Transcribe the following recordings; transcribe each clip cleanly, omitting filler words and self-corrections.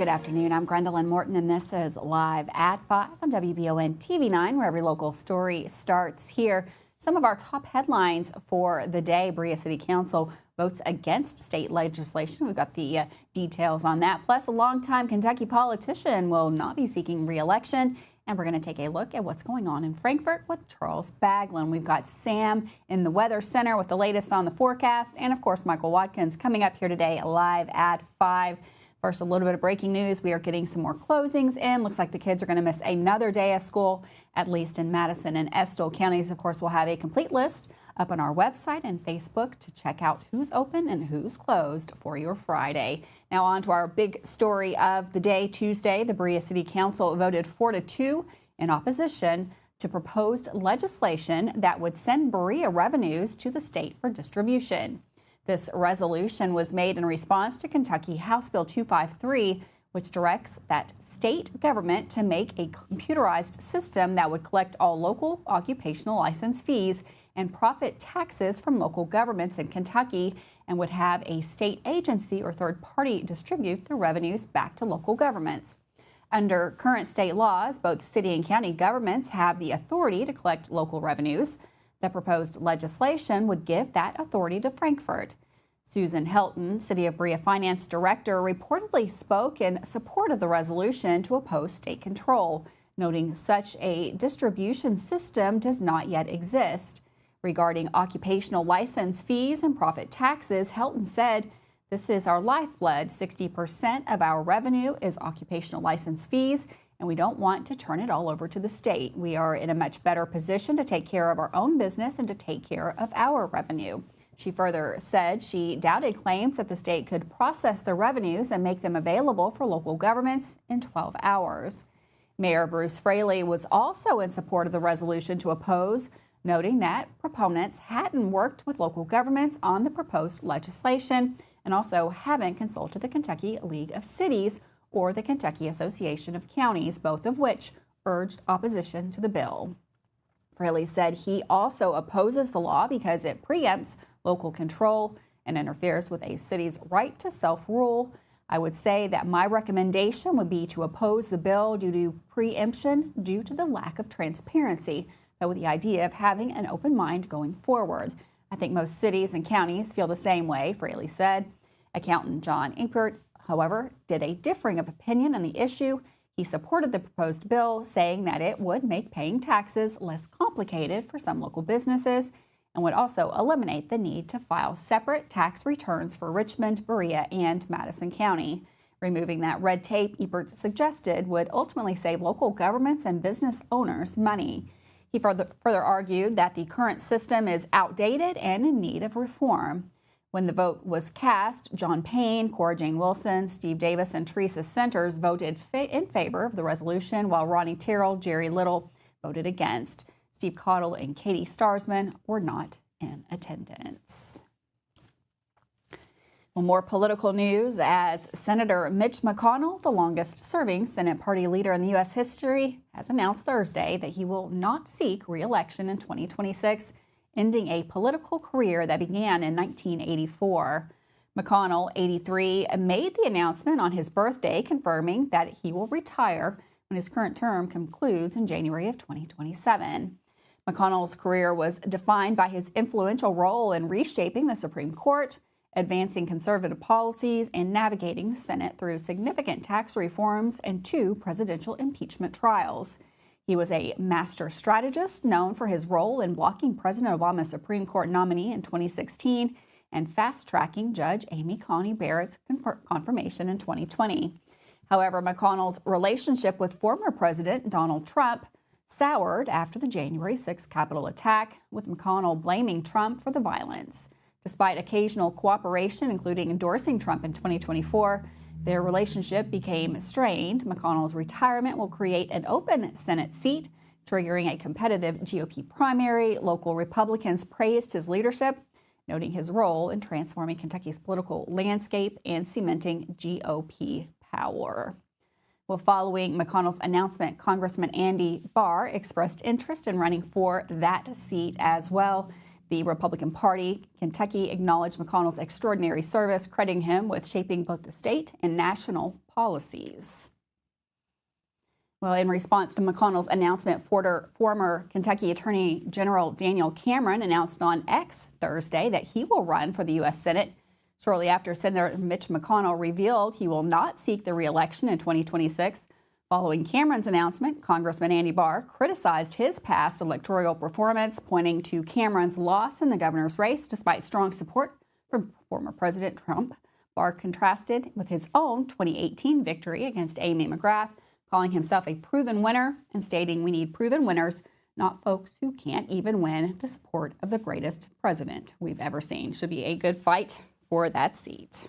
good afternoon. I'm Gwendolyn Morton, and this is Live at 5 on WBON TV 9, where every local story starts here. Some of our top headlines for the day: Berea City Council votes against state legislation. We've got the details on that. Plus, a longtime Kentucky politician will not be seeking re-election. And we're going to take a look at what's going on in Frankfort with Charles Baglin. We've got Sam in the Weather Center with the latest on the forecast. And, of course, Michael Watkins coming up here today live at 5. First, a little bit of breaking news. We are getting some more closings in. Looks like the kids are going to miss another day of school, at least in Madison and Estill counties. Of course, we'll have a complete list up on our website and Facebook to check out who's open and who's closed for your Friday. Now on to our big story of the day. Tuesday, the Berea City Council voted 4-2 in opposition to proposed legislation that would send Berea revenues to the state for distribution. This resolution was made in response to Kentucky House Bill 253, which directs that state government to make a computerized system that would collect all local occupational license fees and profit taxes from local governments in Kentucky, and would have a state agency or third party distribute the revenues back to local governments. Under current state laws, both city and county governments have the authority to collect local revenues. The proposed legislation would give that authority to Frankfort. Susan Helton, City of Berea Finance Director, reportedly spoke in support of the resolution to oppose state control, noting such a distribution system does not yet exist. Regarding occupational license fees and profit taxes, Helton said, "This is our lifeblood. 60% of our revenue is occupational license fees, and we don't want to turn it all over to the state. We are in a much better position to take care of our own business and to take care of our revenue." She further said she doubted claims that the state could process the revenues and make them available for local governments in 12 hours. Mayor Bruce Fraley was also in support of the resolution to oppose, noting that proponents hadn't worked with local governments on the proposed legislation and also haven't consulted the Kentucky League of Cities or the Kentucky Association of Counties, both of which urged opposition to the bill. Fraley said he also opposes the law because it preempts local control and interferes with a city's right to self-rule. "I would say that my recommendation would be to oppose the bill due to preemption due to the lack of transparency, but with the idea of having an open mind going forward. I think most cities and counties feel the same way," Fraley said. Accountant John Inkert, however, did a differing of opinion on the issue. He supported the proposed bill, saying that it would make paying taxes less complicated for some local businesses and would also eliminate the need to file separate tax returns for Richmond, Berea, and Madison County. Removing that red tape, Inkert suggested, would ultimately save local governments and business owners money. He further argued that the current system is outdated and in need of reform. When the vote was cast, John Payne, Cora Jane Wilson, Steve Davis, and Teresa Centers voted in favor of the resolution, while Ronnie Terrell, Jerry Little voted against. Steve Cottle and Katie Starsman were not in attendance. Well, more political news as Senator Mitch McConnell, the longest-serving Senate party leader in the U.S. history, has announced Thursday that he will not seek re-election in 2026, ending a political career that began in 1984. McConnell, 83, made the announcement on his birthday, confirming that he will retire when his current term concludes in January of 2027. McConnell's career was defined by his influential role in reshaping the Supreme Court, advancing conservative policies, and navigating the Senate through significant tax reforms and 2 presidential impeachment trials. He was a master strategist known for his role in blocking President Obama's Supreme Court nominee in 2016 and fast-tracking Judge Amy Coney Barrett's confirmation in 2020. However, McConnell's relationship with former President Donald Trump soured after the January 6th Capitol attack, with McConnell blaming Trump for the violence. Despite occasional cooperation, including endorsing Trump in 2024, their relationship became strained. McConnell's retirement will create an open Senate seat, triggering a competitive GOP primary. Local Republicans praised his leadership, noting his role in transforming Kentucky's political landscape and cementing GOP power. Well, following McConnell's announcement, Congressman Andy Barr expressed interest in running for that seat as well. The Republican Party, Kentucky, acknowledged McConnell's extraordinary service, crediting him with shaping both the state and national policies. Well, in response to McConnell's announcement, former Kentucky Attorney General Daniel Cameron announced on X Thursday that he will run for the U.S. Senate. Shortly after, Senator Mitch McConnell revealed he will not seek the re-election in 2026. Following Cameron's announcement, Congressman Andy Barr criticized his past electoral performance, pointing to Cameron's loss in the governor's race despite strong support from former President Trump. Barr contrasted with his own 2018 victory against Amy McGrath, calling himself a proven winner and stating we need proven winners, not folks who can't even win the support of the greatest president we've ever seen. Should be a good fight for that seat.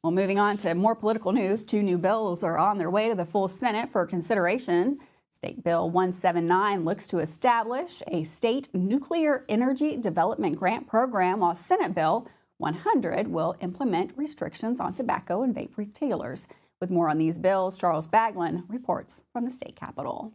Well, moving on to more political news, 2 new bills are on their way to the full Senate for consideration. State Bill 179 looks to establish a state nuclear energy development grant program, while Senate Bill 100 will implement restrictions on tobacco and vape retailers. With more on these bills, Charles Baglin reports from the state capitol.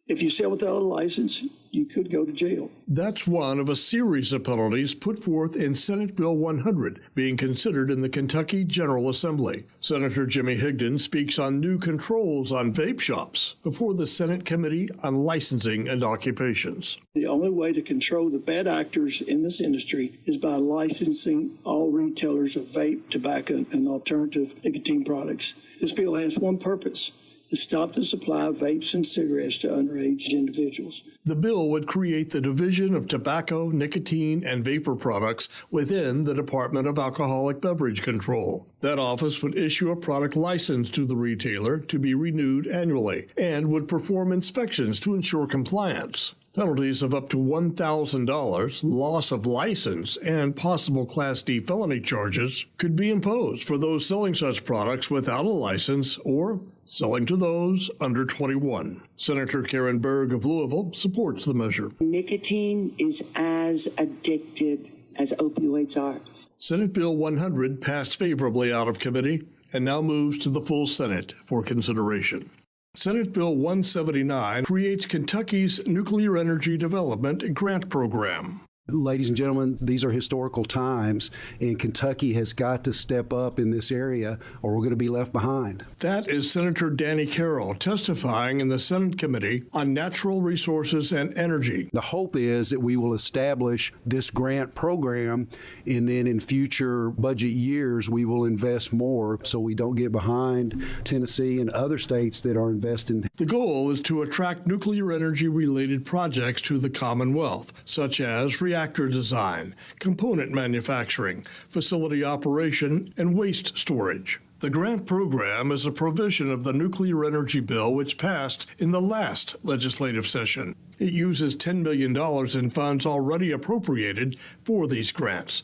If you sell without a license, you could go to jail. That's one of a series of penalties put forth in Senate Bill 100 being considered in the Kentucky General Assembly. Senator Jimmy Higdon speaks on new controls on vape shops before the Senate Committee on Licensing and Occupations. The only way to control the bad actors in this industry is by licensing all retailers of vape, tobacco, and alternative nicotine products. This bill has one purpose: to stop the supply of vapes and cigarettes to underage individuals. The bill would create the Division of Tobacco, Nicotine, and Vapor Products within the Department of Alcoholic Beverage Control. That office would issue a product license to the retailer to be renewed annually and would perform inspections to ensure compliance. Penalties of up to $1,000, loss of license, and possible Class D felony charges could be imposed for those selling such products without a license or selling to those under 21. Senator Karen Berg of Louisville supports the measure. Nicotine is as addictive as opioids are. Senate Bill 100 passed favorably out of committee and now moves to the full Senate for consideration. Senate Bill 179 creates Kentucky's Nuclear Energy Development Grant Program. Ladies and gentlemen, these are historical times, and Kentucky has got to step up in this area or we're going to be left behind. That is Senator Danny Carroll testifying in the Senate Committee on Natural Resources and Energy. The hope is that we will establish this grant program, and then in future budget years, we will invest more so we don't get behind Tennessee and other states that are investing. The goal is to attract nuclear energy-related projects to the Commonwealth, such as reactor design, component manufacturing, facility operation, and waste storage. The grant program is a provision of the Nuclear Energy Bill which passed in the last legislative session. It uses $10 million in funds already appropriated for these grants.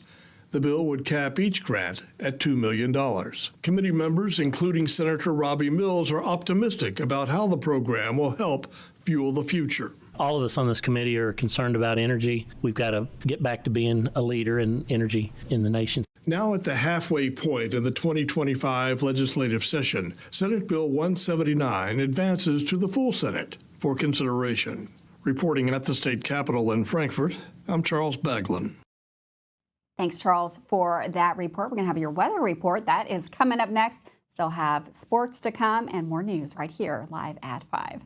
The bill would cap each grant at $2 million. Committee members, including Senator Robbie Mills, are optimistic about how the program will help fuel the future. All of us on this committee are concerned about energy. We've got to get back to being a leader in energy in the nation. Now at the halfway point of the 2025 legislative session, Senate Bill 179 advances to the full Senate for consideration. Reporting at the state capitol in Frankfort, I'm Charles Baglin. Thanks, Charles, for that report. We're going to have your weather report. That is coming up next. Still have sports to come and more news right here live at 5.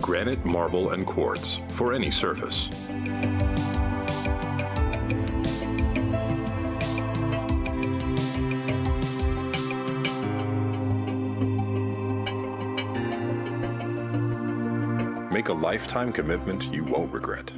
Granite, marble, and quartz for any surface. Make a lifetime commitment you won't regret.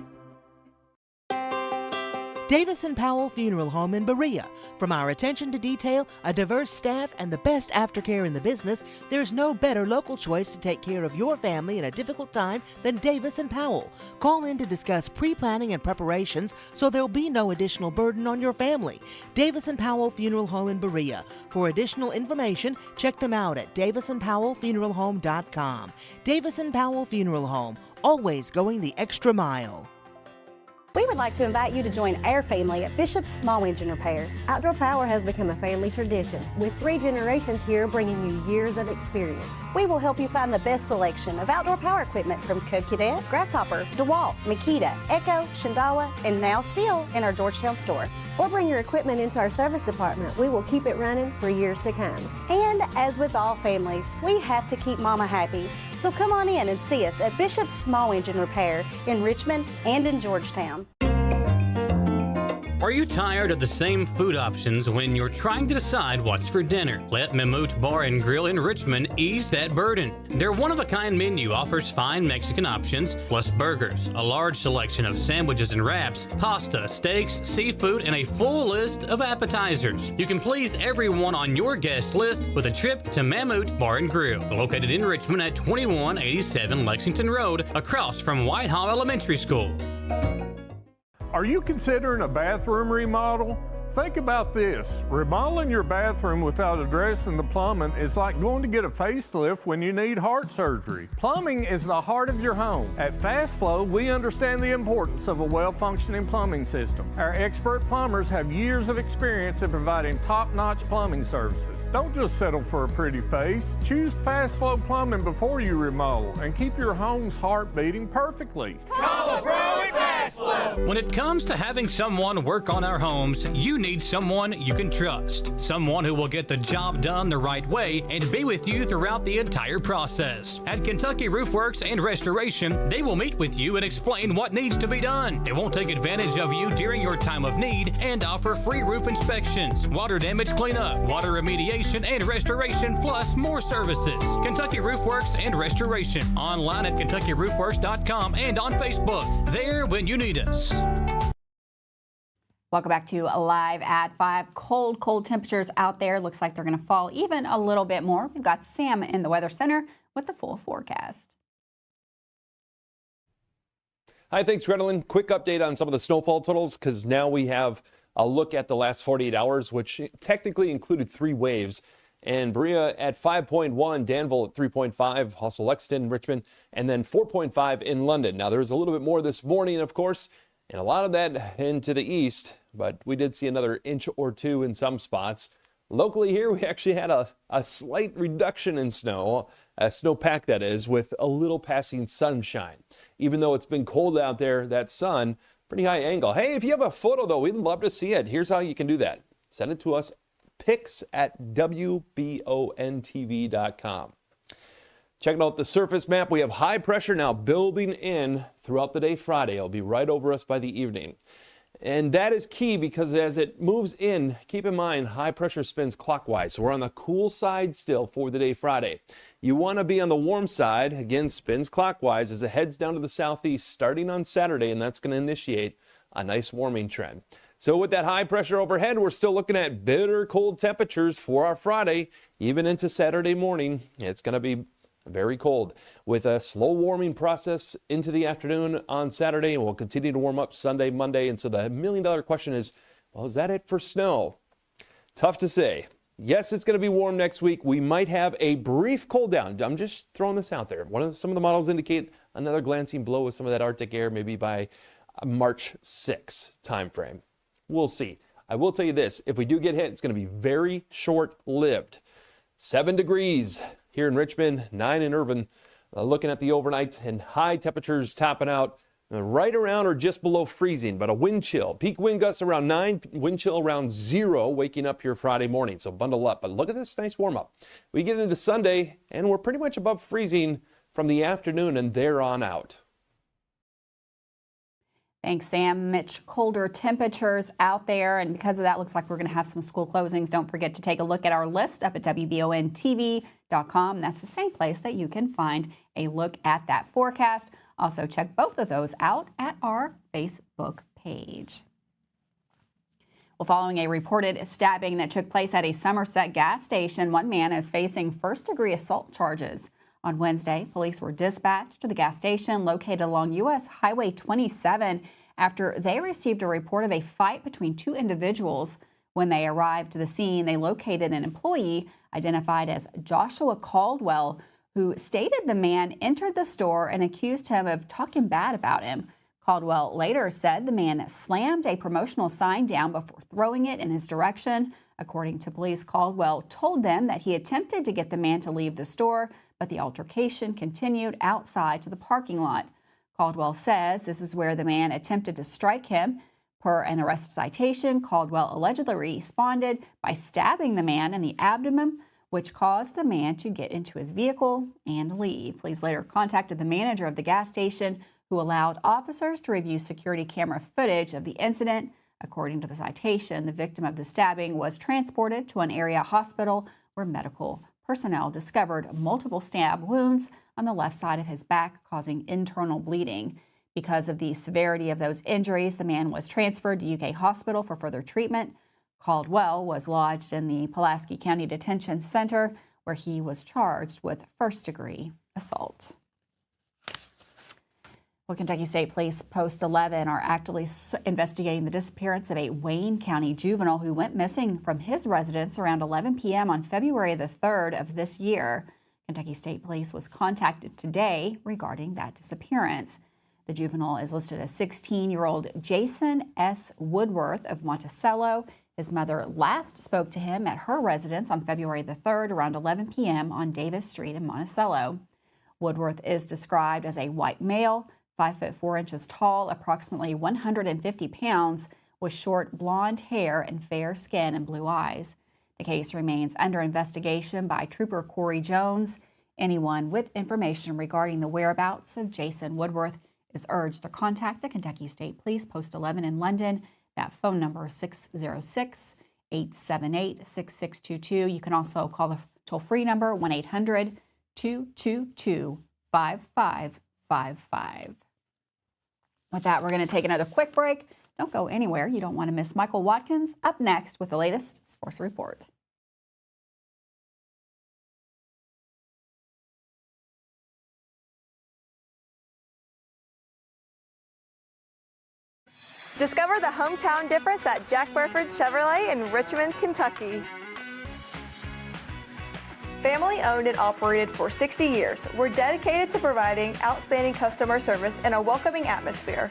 Davis & Powell Funeral Home in Berea. From our attention to detail, a diverse staff, and the best aftercare in the business, there's no better local choice to take care of your family in a difficult time than Davis & Powell. Call in to discuss pre-planning and preparations so there'll be no additional burden on your family. Davis & Powell Funeral Home in Berea. For additional information, check them out at davisandpowellfuneralhome.com. Davis & Powell Funeral Home, always going the extra mile. We would like to invite you to join our family at Bishop's Small Engine Repair. Outdoor Power has become a family tradition, with 3 generations here bringing you years of experience. We will help you find the best selection of outdoor power equipment from Coquedet, Grasshopper, DeWalt, Makita, Echo, Shindawa, and now still in our Georgetown store. Or bring your equipment into our service department. We will keep it running for years to come. And as with all families, we have to keep Mama happy. So come on in and see us at Bishop's Small Engine Repair in Richmond and in Georgetown. Are you tired of the same food options when you're trying to decide what's for dinner? Let Mamoot Bar and Grill in Richmond ease that burden. Their one-of-a-kind menu offers fine Mexican options, plus burgers, a large selection of sandwiches and wraps, pasta, steaks, seafood, and a full list of appetizers. You can please everyone on your guest list with a trip to Mamoot Bar and Grill, located in Richmond at 2187 Lexington Road, across from Whitehall Elementary School. Are you considering a bathroom remodel? Think about this. Remodeling your bathroom without addressing the plumbing is like going to get a facelift when you need heart surgery. Plumbing is the heart of your home. At Fast Flow, we understand the importance of a well-functioning plumbing system. Our expert plumbers have years of experience in providing top-notch plumbing services. Don't just settle for a pretty face. Choose Fast Flow Plumbing before you remodel and keep your home's heart beating perfectly. Call a pro at Fast Flow. When it comes to having someone work on our homes, you need someone you can trust. Someone who will get the job done the right way and be with you throughout the entire process. At Kentucky Roof Works and Restoration, they will meet with you and explain what needs to be done. They won't take advantage of you during your time of need and offer free roof inspections, water damage cleanup, water remediation, and restoration, plus more services. Kentucky Roof Works and Restoration. Online at KentuckyRoofWorks.com and on Facebook. There when you need us. Welcome back to Live at 5. Cold temperatures out there. Looks like they're going to fall even a little bit more. We've got Sam in the Weather Center with the full forecast. Hi, thanks, Gretelyn. Quick update on some of the snowfall totals, because now we have a look at the last 48 hours, which technically included 3 waves. And Berea at 5.1, Danville at 3.5, also Lexington, Richmond, and then 4.5 in London. Now, there was a little bit more this morning, of course, and a lot of that into the east, but we did see another inch or 2 in some spots. Locally here, we actually had a slight reduction in snow, a snowpack that is, with a little passing sunshine. Even though it's been cold out there, that sun, pretty high angle. Hey, if you have a photo, though, we'd love to see it. Here's how you can do that. Send it to us, pics@wbontv.com. Checking out the surface map, we have high pressure now building in throughout the day Friday. It'll be right over us by the evening. And that is key because as it moves in, keep in mind, high pressure spins clockwise. So we're on the cool side still for the day Friday. You want to be on the warm side, again, spins clockwise as it heads down to the southeast starting on Saturday, and that's going to initiate a nice warming trend. So with that high pressure overhead, we're still looking at bitter cold temperatures for our Friday, even into Saturday morning. It's going to be very cold with a slow warming process into the afternoon on Saturday, and we'll continue to warm up Sunday, Monday. And so the $1,000,000 question is, well, is that it for snow? Tough to say. Yes, it's going to be warm next week. We might have a brief cold down. I'm just throwing this out there. Some of the models indicate another glancing blow with some of that Arctic air, maybe by March 6th timeframe. We'll see. I will tell you this, if we do get hit, it's going to be very short-lived. 7 degrees here in Richmond, 9 in Irvine. Looking at the overnight and high temperatures topping out right around or just below freezing, but a wind chill. Peak wind gusts around 9, wind chill around 0, waking up here Friday morning. So bundle up. But look at this nice warm up. We get into Sunday and we're pretty much above freezing from the afternoon and there on out. Thanks, Sam. Mitch, colder temperatures out there, and because of that, looks like we're going to have some school closings. Don't forget to take a look at our list up at WBONTV.com. That's the same place that you can find a look at that forecast. Also, check both of those out at our Facebook page. Well, following a reported stabbing that took place at a Somerset gas station, one man is facing first-degree assault charges. On Wednesday, police were dispatched to the gas station located along U.S. Highway 27 after they received a report of a fight between two individuals. When they arrived to the scene, they located an employee identified as Joshua Caldwell, who stated the man entered the store and accused him of talking bad about him. Caldwell later said the man slammed a promotional sign down before throwing it in his direction. According to police, Caldwell told them that he attempted to get the man to leave the store, but the altercation continued outside to the parking lot. Caldwell says this is where the man attempted to strike him. Per an arrest citation, Caldwell allegedly responded by stabbing the man in the abdomen, which caused the man to get into his vehicle and leave. Police later contacted the manager of the gas station, who allowed officers to review security camera footage of the incident. According to the citation, the victim of the stabbing was transported to an area hospital where medical personnel discovered multiple stab wounds on the left side of his back, causing internal bleeding. Because of the severity of those injuries, the man was transferred to UK Hospital for further treatment. Caldwell was lodged in the Pulaski County Detention Center, where he was charged with first-degree assault. Well, Kentucky State Police Post 11 are actively investigating the disappearance of a Wayne County juvenile who went missing from his residence around 11 p.m. on February the 3rd of this year. Kentucky State Police was contacted today regarding that disappearance. The juvenile is listed as 16-year-old Jason S. Woodworth of Monticello. His mother last spoke to him at her residence on February the 3rd around 11 p.m. on Davis Street in Monticello. Woodworth is described as a white male, 5 foot 4 inches tall, approximately 150 pounds, with short blonde hair and fair skin and blue eyes. The case remains under investigation by Trooper Corey Jones. Anyone with information regarding the whereabouts of Jason Woodworth is urged to contact the Kentucky State Police Post 11 in London. That phone number is 606-878-6622. You can also call the toll-free number 1-800-222-5555. With that, we're going to take another quick break. Don't go anywhere. You don't want to miss Michael Watkins up next with the latest sports report. Discover the hometown difference at Jack Burford Chevrolet in Richmond, Kentucky. Family owned and operated for 60 years, we're dedicated to providing outstanding customer service in a welcoming atmosphere.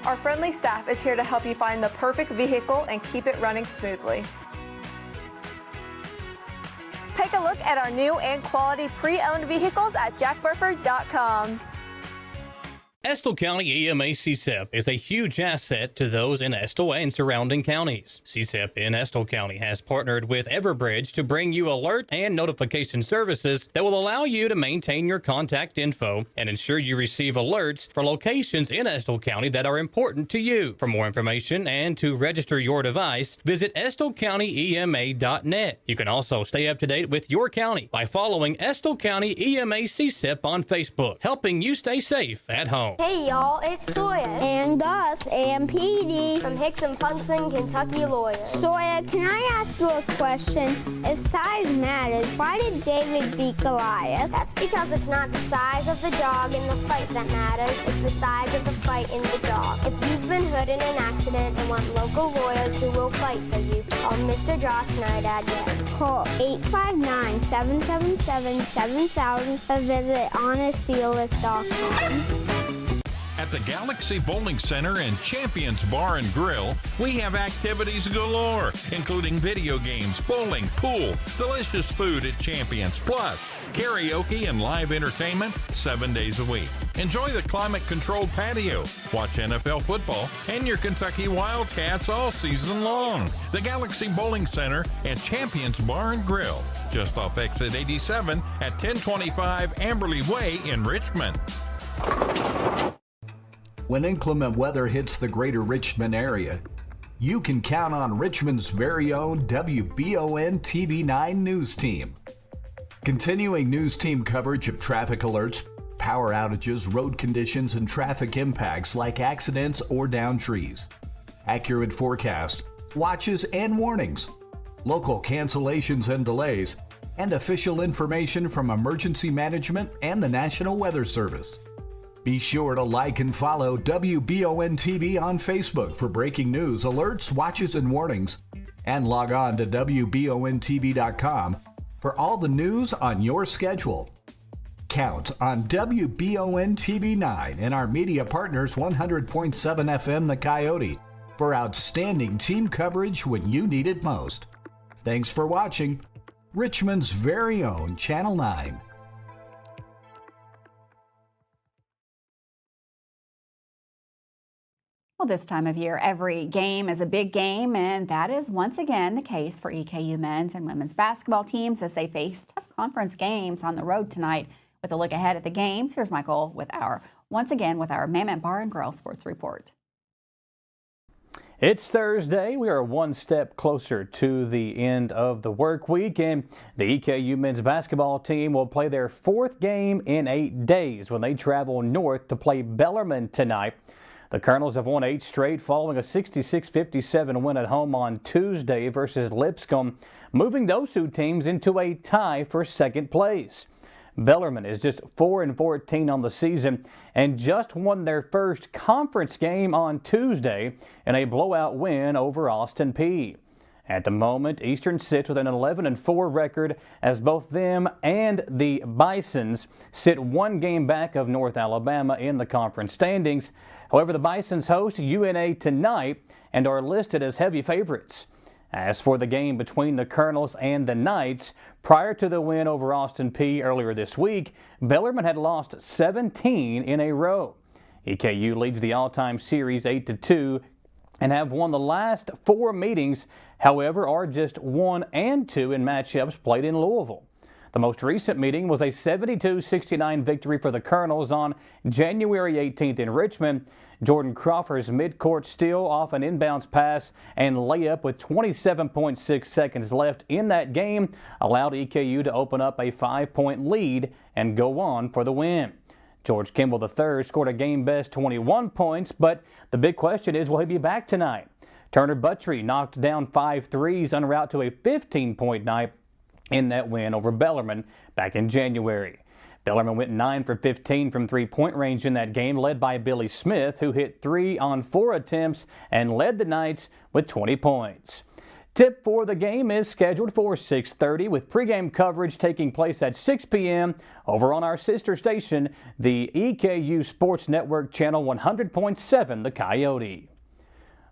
Our friendly staff is here to help you find the perfect vehicle and keep it running smoothly. Take a look at our new and quality pre-owned vehicles at jackburford.com. Estill County EMA CSEP is a huge asset to those in Estill and surrounding counties. CSEP in Estill County has partnered with Everbridge to bring you alert and notification services that will allow you to maintain your contact info and ensure you receive alerts for locations in Estill County that are important to you. For more information and to register your device, visit EstillCountyEMA.net. You can also stay up to date with your county by following Estill County EMA CSEP on Facebook, helping you stay safe at home. Hey y'all, it's Sawyer. And us, and PD. From Hicks and Punson, Kentucky Lawyers. Sawyer, can I ask you a question? If size matters, why did David beat Goliath? That's because it's not the size of the dog in the fight that matters, it's the size of the fight in the dog. If you've been hurt in an accident and want local lawyers who will fight for you, call Mr. Josh Nydad yet. Call 859-777-7000 or visit honestdealers.com. At the Galaxy Bowling Center and Champions Bar and Grill, we have activities galore, including video games, bowling, pool, delicious food at Champions, plus karaoke and live entertainment 7 days a week. Enjoy the climate-controlled patio, watch NFL football, and your Kentucky Wildcats all season long. The Galaxy Bowling Center and Champions Bar and Grill, just off exit 87 at 1025 Amberley Way in Richmond. When inclement weather hits the greater Richmond area, you can count on Richmond's very own WBON TV9 news team. Continuing news team coverage of traffic alerts, power outages, road conditions, and traffic impacts like accidents or downed trees. Accurate forecast, watches and warnings, local cancellations and delays, and official information from Emergency Management and the National Weather Service. Be sure to like and follow WBON TV on Facebook for breaking news, alerts, watches, and warnings, and log on to WBONTV.com for all the news on your schedule. Count on WBON TV 9 and our media partners 100.7 FM The Coyote for outstanding team coverage when you need it most. Thanks for watching Richmond's very own Channel 9. Well, this time of year, every game is a big game, and that is once again the case for EKU men's and women's basketball teams as they face tough conference games on the road tonight. With a look ahead at the games, here's Michael once again with our Mammoth Bar and Grill Sports Report. It's Thursday. We are one step closer to the end of the work week, and the EKU men's basketball team will play their fourth game in 8 days when they travel north to play Bellarmine tonight. The Colonels have won 8 straight following a 66-57 win at home on Tuesday versus Lipscomb, moving those two teams into a tie for second place. Bellarmine is just 4-14 on the season and just won their first conference game on Tuesday in a blowout win over Austin Peay. At the moment, Eastern sits with an 11-4 record as both them and the Bisons sit one game back of North Alabama in the conference standings. However, the Bisons host UNA tonight and are listed as heavy favorites. As for the game between the Colonels and the Knights, prior to the win over Austin Peay earlier this week, Bellarmine had lost 17 in a row. EKU leads the all-time series 8-2 and have won the last 4 meetings, however, are just 1-2 in matchups played in Louisville. The most recent meeting was a 72-69 victory for the Colonels on January 18th in Richmond. Jordan Crawford's midcourt steal off an inbounds pass and layup with 27.6 seconds left in that game allowed EKU to open up a 5-point lead and go on for the win. George Kimball III scored a game-best 21 points, but the big question is, will he be back tonight? Turner Buttrey knocked down 5 threes en route to a 15-point night in that win over Bellarmine back in January. Bellarmine went 9 for 15 from three-point range in that game, led by Billy Smith, who hit 3 on 4 attempts and led the Knights with 20 points. Tip for the game is scheduled for 6:30 with pregame coverage taking place at 6 p.m. over on our sister station, the EKU Sports Network Channel 100.7 The Coyote.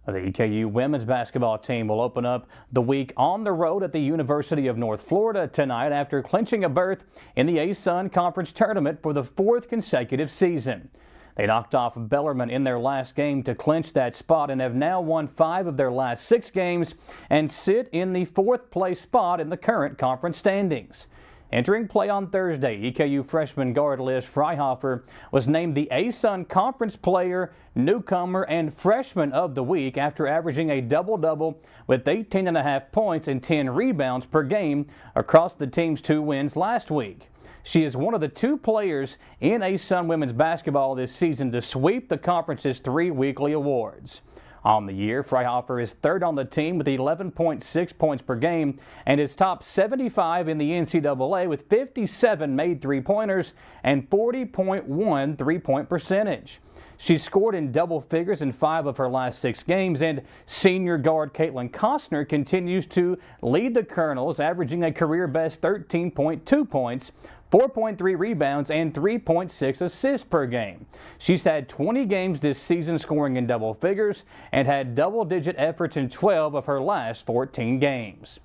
The EKU women's basketball team will open up the week on the road at the University of North Florida tonight after clinching a berth in the ASUN Conference Tournament for the 4th consecutive season. They knocked off Bellarmine in their last game to clinch that spot and have now won 5 of their last 6 games and sit in the 4th place spot in the current conference standings. Entering play on Thursday, EKU freshman guard Liz Freihofer was named the ASUN Conference Player, Newcomer, and Freshman of the Week after averaging a double-double with 18.5 points and 10 rebounds per game across the team's 2 wins last week. She is one of the 2 players in ASUN women's basketball this season to sweep the conference's 3 weekly awards. On the year, Freihofer is 3rd on the team with 11.6 points per game and is top 75 in the NCAA with 57 made three-pointers and 40.1 three-point percentage. She scored in double figures in 5 of her last 6 games, and senior guard Caitlin Costner continues to lead the Colonels, averaging a career-best 13.2 points, 4.3 rebounds, and 3.6 assists per game. She's had 20 games this season scoring in double figures and had double-digit efforts in 12 of her last 14 games.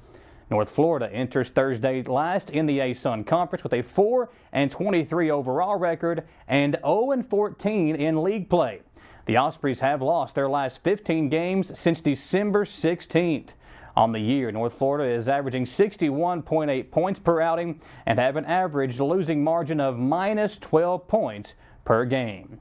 North Florida enters Thursday last in the ASUN Conference with a 4-23 overall record and 0-14 in league play. The Ospreys have lost their last 15 games since December 16th. On the year, North Florida is averaging 61.8 points per outing and have an average losing margin of minus 12 points per game.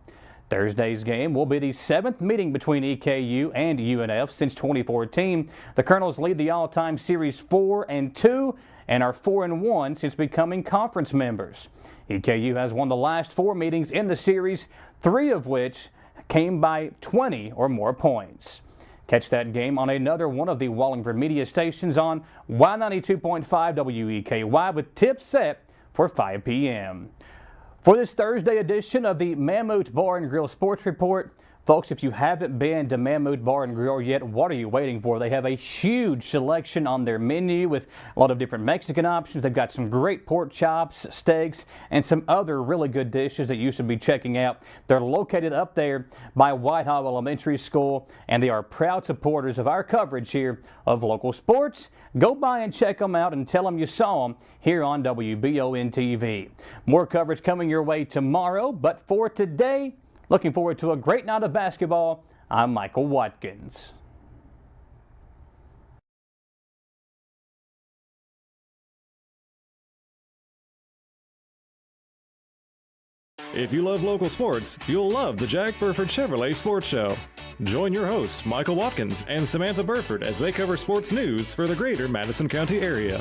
Thursday's game will be the 7th meeting between EKU and UNF since 2014. The Colonels lead the all-time series 4-2 and are 4-1 since becoming conference members. EKU has won the last 4 meetings in the series, 3 of which came by 20 or more points. Catch that game on another one of the Wallingford media stations on Y92.5 WEKY with tips set for 5 p.m. For this Thursday edition of the Mammoth Bar and Grill Sports Report, folks, if you haven't been to Mammoth Bar and Grill yet, what are you waiting for? They have a huge selection on their menu with a lot of different Mexican options. They've got some great pork chops, steaks, and some other really good dishes that you should be checking out. They're located up there by Whitehall Elementary School, and they are proud supporters of our coverage here of local sports. Go by and check them out and tell them you saw them here on WBON TV. More coverage coming your way tomorrow, but for today, looking forward to a great night of basketball. I'm Michael Watkins. If you love local sports, you'll love the Jack Burford Chevrolet Sports Show. Join your host, Michael Watkins, and Samantha Burford as they cover sports news for the greater Madison County area.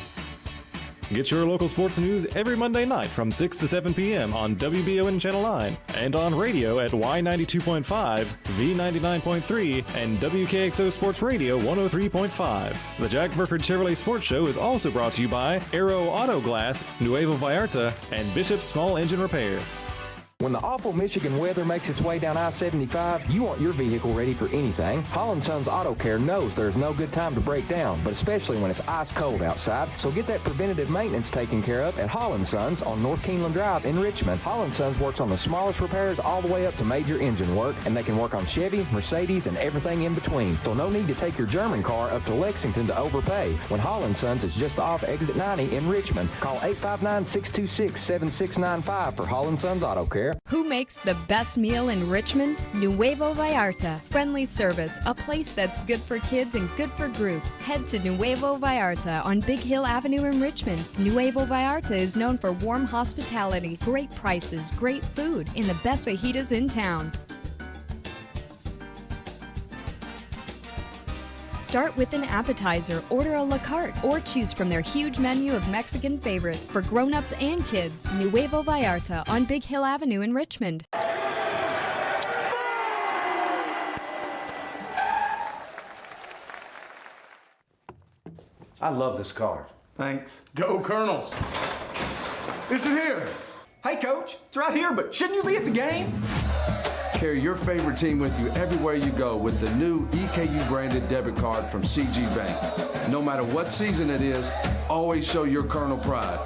Get your local sports news every Monday night from 6 to 7 p.m. on WBON Channel 9 and on radio at Y92.5, V99.3, and WKXO Sports Radio 103.5. The Jack Burford Chevrolet Sports Show is also brought to you by Aero Auto Glass, Nuevo Vallarta, and Bishop Small Engine Repair. When the awful Michigan weather makes its way down I-75, you want your vehicle ready for anything. Hall & Sons Auto Care knows there's no good time to break down, but especially when it's ice cold outside. So get that preventative maintenance taken care of at Hall & Sons on North Keeneland Drive in Richmond. Hall & Sons works on the smallest repairs all the way up to major engine work, and they can work on Chevy, Mercedes, and everything in between. So no need to take your German car up to Lexington to overpay when Hall & Sons is just off exit 90 in Richmond. Call 859-626-7695 for Hall & Sons Auto Care. Who makes the best meal in Richmond? Nuevo Vallarta. Friendly service, a place that's good for kids and good for groups. Head to Nuevo Vallarta on Big Hill Avenue in Richmond. Nuevo Vallarta is known for warm hospitality, great prices, great food, and the best fajitas in town. Start with an appetizer, order a la carte, or choose from their huge menu of Mexican favorites for grown-ups and kids. Nuevo Vallarta on Big Hill Avenue in Richmond. I love this card. Thanks. Go Colonels. Is it here? Hey, Coach, it's right here, but shouldn't you be at the game? Carry your favorite team with you everywhere you go with the new EKU branded debit card from CG Bank. No matter what season it is, always show your Colonel pride.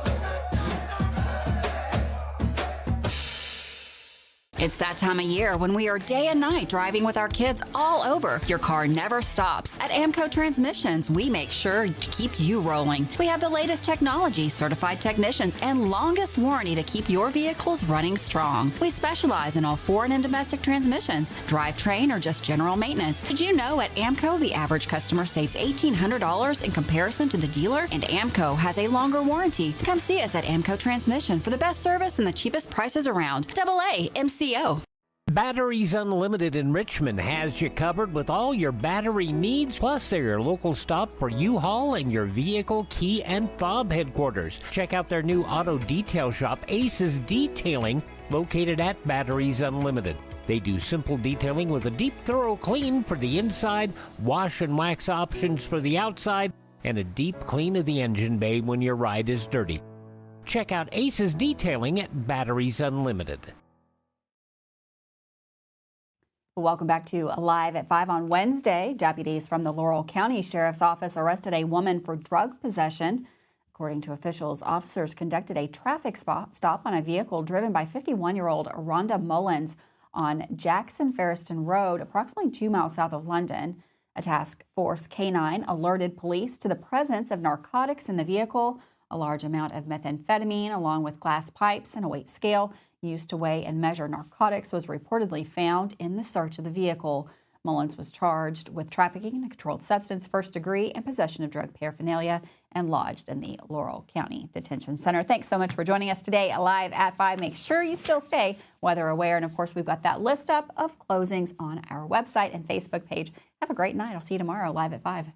It's that time of year when we are day and night driving with our kids all over. Your car never stops. At AMCO Transmissions, we make sure to keep you rolling. We have the latest technology, certified technicians, and longest warranty to keep your vehicles running strong. We specialize in all foreign and domestic transmissions, drivetrain, or just general maintenance. Did you know at AMCO the average customer saves $1,800 in comparison to the dealer? And AMCO has a longer warranty. Come see us at AMCO Transmission for the best service and the cheapest prices around. AA MCO. Batteries Unlimited in Richmond has you covered with all your battery needs, plus they're your local stop for U-Haul and your vehicle key and fob headquarters. Check out their new auto detail shop, Aces Detailing, located at Batteries Unlimited. They do simple detailing with a deep, thorough clean for the inside, wash and wax options for the outside, and a deep clean of the engine bay when your ride is dirty. Check out Aces Detailing at Batteries Unlimited. Welcome back to Live at 5 on Wednesday. Deputies from the Laurel County Sheriff's Office arrested a woman for drug possession. According to officials, officers conducted a traffic stop on a vehicle driven by 51-year-old Rhonda Mullins on Jackson Ferriston Road, approximately 2 miles south of London. A task force K-9 alerted police to the presence of narcotics in the vehicle. A large amount of methamphetamine, along with glass pipes and a weight scale used to weigh and measure narcotics, was reportedly found in the search of the vehicle. Mullins was charged with trafficking in a controlled substance, first degree, and possession of drug paraphernalia, and lodged in the Laurel County Detention Center. Thanks so much for joining us today Live at 5. Make sure you still stay weather aware. And of course, we've got that list up of closings on our website and Facebook page. Have a great night. I'll see you tomorrow Live at 5.